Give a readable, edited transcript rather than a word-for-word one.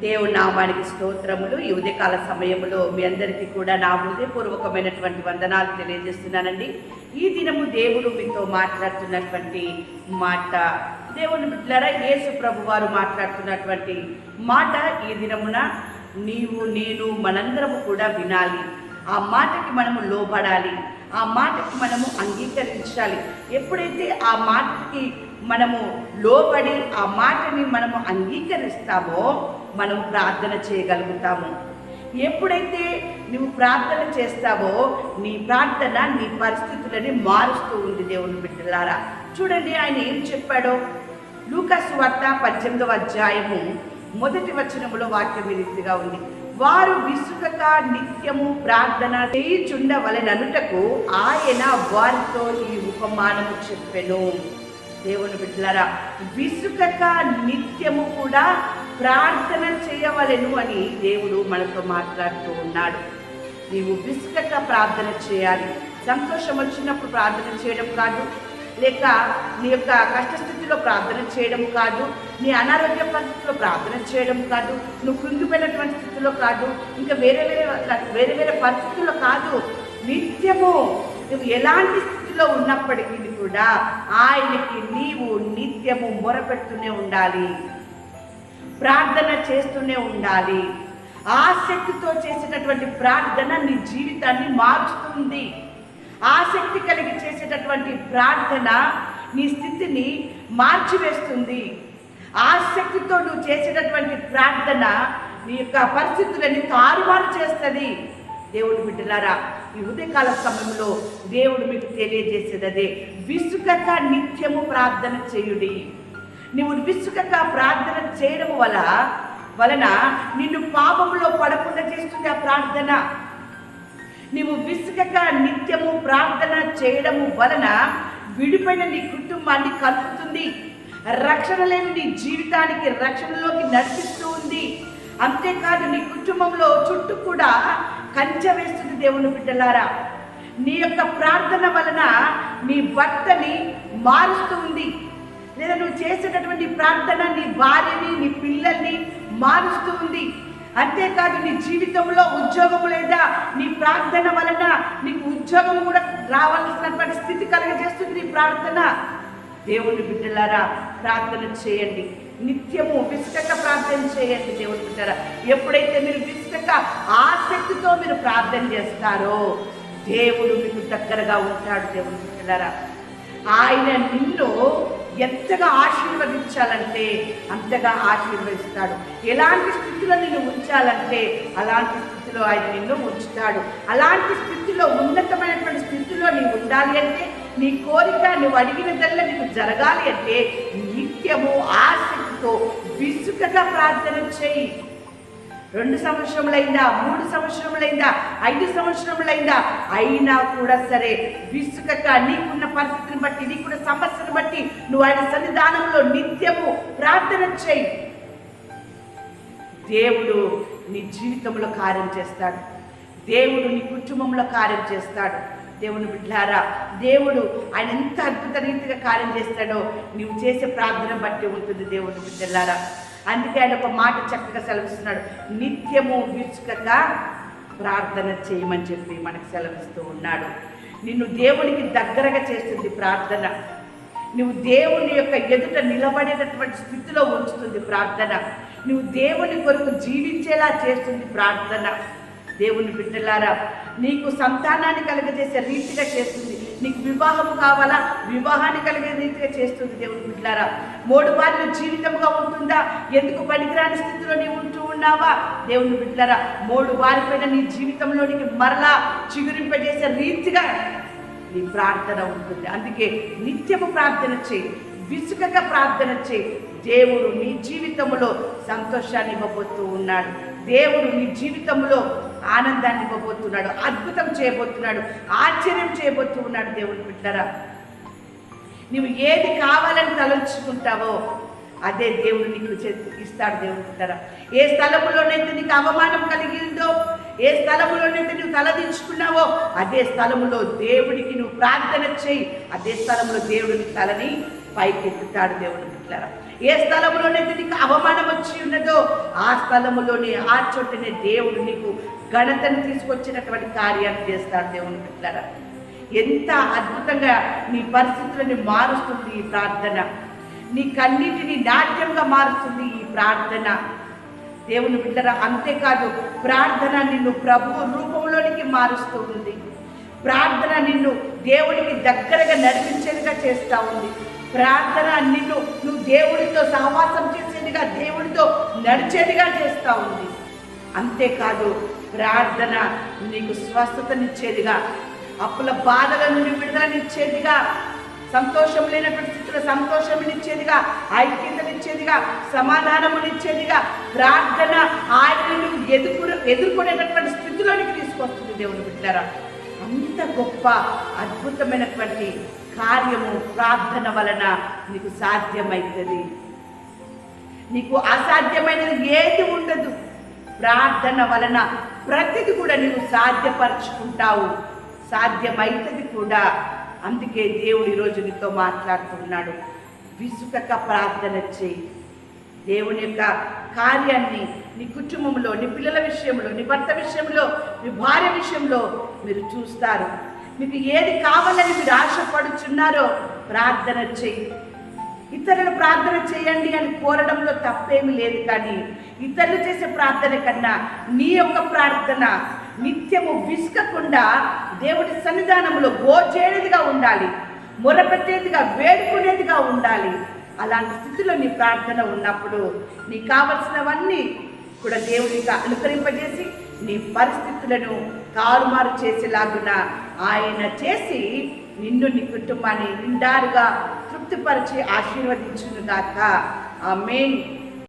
దేవుని నామానికి స్తోత్రములు. ఈ ఉదయకాల సమయంలో మీ అందరికీ కూడా నా హృదయపూర్వకమైనటువంటి వందనాలు తెలియజేస్తున్నానండి. ఈ దినము దేవుడు మీతో మాట్లాడుతున్నటువంటి మాట, దేవుని బిడ్డలారా, యేసు ప్రభు వారు మాట్లాడుతున్నటువంటి మాట ఈ దినమున నీవు నేను మనందరము కూడా వినాలి. ఆ మాటకి మనము లోబడాలి, ఆ మాటకి మనము అంగీకరించాలి. ఎప్పుడైతే ఆ మాటకి మనము లోబడి ఆ మాటని మనము అంగీకరిస్తామో మనం ప్రార్థన చేయగలుగుతాము. ఎప్పుడైతే నువ్వు ప్రార్థన చేస్తావో నీ ప్రార్థన నీ పరిస్థితులని మారుస్తూ ఉంది. దేవుని బిడ్డలారా, చూడండి ఆయన ఏం చెప్పాడో. లూకా సువార్త 18వ అధ్యాయము 1వ వచనములో వాక్యం ఈ రీతిగా ఉంది. వారు విసుగక నిత్యము ప్రార్థన చేయుచుండవలెననుటకు ఆయన వారితో ఈ ఉపమానము చెప్పెను. దేవుని బిడ్డలారా, విసుగక నిత్యము కూడా ప్రార్థన చేయవలెను అని దేవుడు మనతో మాట్లాడుతూ ఉన్నాడు. నీవు విసుగక ప్రార్థన చేయాలి. సంతోషం వచ్చినప్పుడు ప్రార్థన చేయడం కాదు, లేక నీ యొక్క కష్టస్థితిలో ప్రార్థన చేయడం కాదు, నీ అనారోగ్య పరిస్థితిలో ప్రార్థన చేయడం కాదు, నువ్వు కృంగిపోయినటువంటి స్థితిలో కాదు, ఇంకా వేరే వేరే పరిస్థితుల్లో కాదు. నిత్యము నువ్వు ఎలాంటి స్థితిలో ఉన్నప్పటికీ కూడా ఆయనకి నీవు నిత్యము మొరపెడుతూనే ఉండాలి, ప్రార్థన చేస్తూనే ఉండాలి. ఆసక్తితో చేసేటటువంటి ప్రార్థన నీ జీవితాన్ని మారుస్తుంది. ఆసక్తి కలిగి చేసేటటువంటి ప్రార్థన నీ స్థితిని మార్చివేస్తుంది. ఆసక్తితో నువ్వు చేసేటటువంటి ప్రార్థన నీ యొక్క పరిస్థితులని తారుమారు చేస్తుంది. దేవుడు బిడ్డలారా, ఈ ఉదయకాల సమయంలో దేవుడు మీకు తెలియజేసేది అదే, విసుగక నిత్యము ప్రార్థన చేయుడి. నువ్వు విసుగక ప్రార్థన చేయడం వలన నిన్ను పాపంలో పడకుండా చేస్తుంది ఆ ప్రార్థన. నీవు విసుగక నిత్యము ప్రార్థన చేయడము వలన విడిపోయిన నీ కుటుంబాన్ని కలుపుతుంది. రక్షణ లేని నీ జీవితానికి రక్షణలోకి నడిపిస్తూ ఉంది. అంతేకాదు నీ కుటుంబంలో చుట్టూ కూడా కంచె వేస్తుంది. దేవుని బిడ్డలారా, నీ యొక్క ప్రార్థన వలన నీ భర్తని మారుస్తూ ఉంది. లేదా నువ్వు చేసేటటువంటి ప్రార్థన నీ భార్యని నీ పిల్లల్ని మారుస్తూ ఉంది. అంతేకాదు నీ జీవితంలో ఉద్యోగము లేదా నీ ప్రార్థన వలన నీకు ఉద్యోగం కూడా రావాల్సినటువంటి స్థితి కలగజేస్తుంది నీ ప్రార్థన. దేవుని బిడ్డలారా, ప్రార్థన చేయండి. నిత్యము విసుగక ప్రార్థన చేయండి. దేవుని బిడ్డలారా, ఎప్పుడైతే మీరు విసుగక ఆసక్తితో మీరు ప్రార్థన చేస్తారో దేవుడు మీకు దగ్గరగా ఉంటాడు. దేవుని బిడ్డలారా, ఆయన నిన్ను ఎంతగా ఆశీర్వదించాలంటే అంతగా ఆశీర్వదిస్తాడు. ఎలాంటి స్థితిలో నిన్ను ఉంచాలంటే అలాంటి స్థితిలో ఆయన నిన్ను ఉంచుతాడు. అలాంటి స్థితిలో, ఉన్నతమైనటువంటి స్థితిలో నీవు ఉండాలి అంటే, నీ కోరిక నువ్వు అడిగినదల్లా నీకు జరగాలి అంటే నిత్యము ఆసక్తితో విసుగగా ప్రార్థన చేయి. 2 సంవత్సరములైందా, 3 సంవత్సరములైందా, 5 సంవత్సరములైందా, అయినా కూడా సరే విసుగక నీకున్న పరిస్థితిని బట్టి, నీకున్న సమస్యను బట్టి నువ్వు ఆయన సన్నిధానంలో నిత్యము ప్రార్థన చేయి. దేవుడు నీ జీవితంలో కార్యం చేస్తాడు. దేవుడు నీ కుటుంబంలో కార్యం చేస్తాడు. దేవుని బిడ్డలారా, దేవుడు ఆయన ఎంత అద్భుత రీతిగా కార్యం చేస్తాడో నువ్వు చేసే ప్రార్థన బట్టి ఉంటుంది. దేవుని బిడ్డలారా, అందుకే ఆయన ఒక మాట చక్కగా సెలవిస్తున్నాడు, నిత్యము విసుగక ప్రార్థన చేయమని చెప్పి మనకు సెలవిస్తూ ఉన్నాడు. నిన్ను దేవునికి దగ్గరగా చేస్తుంది ప్రార్థన. నువ్వు దేవుని యొక్క ఎదుట నిలబడేటటువంటి స్థితిలో ఉంచుతుంది ప్రార్థన. నువ్వు దేవుని కొరకు జీవించేలా చేస్తుంది ప్రార్థన. దేవుని బిడ్డలారా, నీకు సంతానాన్ని కలుగజేసే రీతిగా చేస్తుంది. నీకు వివాహం కావాలా, వివాహాన్ని కలిగే రీతిగా చేస్తుంది. దేవుని బిడ్డలారా, 3 భార్యల జీవితంగా ఉంటుందా? ఎందుకు పనికిరాని స్థితిలో నీవు ఉంటూ ఉన్నావా? దేవుని బిడ్డలారా, 3 భార్యపైన నీ జీవితంలోనికి మరలా చిగురింపజేసే రీతిగా నీ ప్రార్థన ఉంటుంది. అందుకే నిత్యము ప్రార్థన చేయి, విసుగక ప్రార్థన చేయి. దేవుడు నీ జీవితంలో సంతోషాన్ని ఇవ్వబోతూ ఉన్నాడు. దేవుడు నీ జీవితంలో ఆనందాన్ని ఇవ్వబోతున్నాడు, అద్భుతం చేయబోతున్నాడు, ఆశ్చర్యం చేయబోతూ ఉన్నాడు. దేవుని బిడ్డలారా, నువ్వు ఏది కావాలని తలంచుకుంటావో అదే దేవుడు నీకు ఇస్తాడు. దేవుని బిడ్డలారా, ఏ స్థలములోనైతే నీకు అవమానం కలిగిందో, ఏ స్థలములోనైతే నువ్వు తలదించుకున్నావో అదే స్థలములో దేవుడికి నువ్వు ప్రార్థన చేయి. అదే స్థలంలో దేవుడిని తలని పైకెత్తుతాడు. దేవుని బిడ్డలారా, ఏ స్థలంలోనైతే నీకు అవమానం వచ్చి ఉన్నదో ఆ స్థలములోనే ఆ చోటనే దేవుడు నీకు ఘనతను తీసుకొచ్చినటువంటి కార్యాన్ని చేస్తాడు. దేవుని బిడ్డలారా, ఎంత అద్భుతంగా నీ పరిస్థితులను మారుస్తుంది ఈ ప్రార్థన. నీ కన్నిటిని నాట్యంగా మారుస్తుంది ఈ ప్రార్థన. దేవుని బిడ్డరా, అంతేకాదు ప్రార్థన నిన్ను ప్రభువు రూపంలోనికి మారుస్తూ ఉంది. ప్రార్థన నిన్ను దేవునికి దగ్గరగా నడిపించేదిగా చేస్తూ ఉంది. ప్రార్థన నువ్వు దేవుడితో సహవాసం చేసేదిగా, దేవుడితో నడిచేదిగా చేస్తూ ఉంది. అంతేకాదు ప్రార్థన నీకు స్వస్థతనిచ్చేదిగా, అప్పుల బాధల నుండి విడుదలనిచ్చేదిగా, సంతోషం లేనటువంటి స్థితిలో సంతోషమునిచ్చేదిగా, ఐక్యతనిచ్చేదిగా, సమాధానమునిచ్చేదిగా ప్రార్థన ఆయనను ఎదుర్కొనేటటువంటి స్థితిలోనికి తీసుకొస్తుంది. దేవుని బిడ్డలారా, అంత గొప్ప అద్భుతమైనటువంటి కార్యము ప్రార్థన వలన నీకు సాధ్యమవుతుంది. నీకు అసాధ్యమైనది ఏది ఉండదు. ప్రార్థన వలన ప్రతిది కూడా నీవు సాధ్యపరచుకుంటావు, సాధ్యమవుతుంది కూడా. అందుకే దేవుడు ఈరోజు నీతో మాట్లాడుతున్నాడు. విసుకక ప్రార్థన చేయి. దేవుని యొక్క కార్యాన్ని నీ కుటుంబంలో, నీ పిల్లల విషయంలో, నీ భర్త విషయంలో, నీ భార్య విషయంలో మీరు చూస్తారు. మీకు ఏది కావాలని మీరు ఆశపడుచున్నారో ప్రార్థన చేయి. ఇతరులు ప్రార్థన చేయండి అని కోరడంలో తప్పేమీ లేదు, కానీ ఇతరులు చేసే ప్రార్థన కన్నా నీ యొక్క ప్రార్థన నిత్యము విసుకకుండా దేవుడి సన్నిధానంలో గోచేరేదిగా ఉండాలి, మొరపెట్టేదిగా, వేడుకునేదిగా ఉండాలి. అలాంటి స్థితిలో నీ ప్రార్థన ఉన్నప్పుడు నీకు కావలసినవన్నీ కూడా దేవుడిగా అనుకరింపజేసి నీ పరిస్థితులను తారుమారు చేసేలాగున ఆయన చేసి నిన్ను, నీ కుటుంబాన్ని నిండారుగా తృప్తిపరిచి ఆశీర్వదించును గాక. ఆమేన్.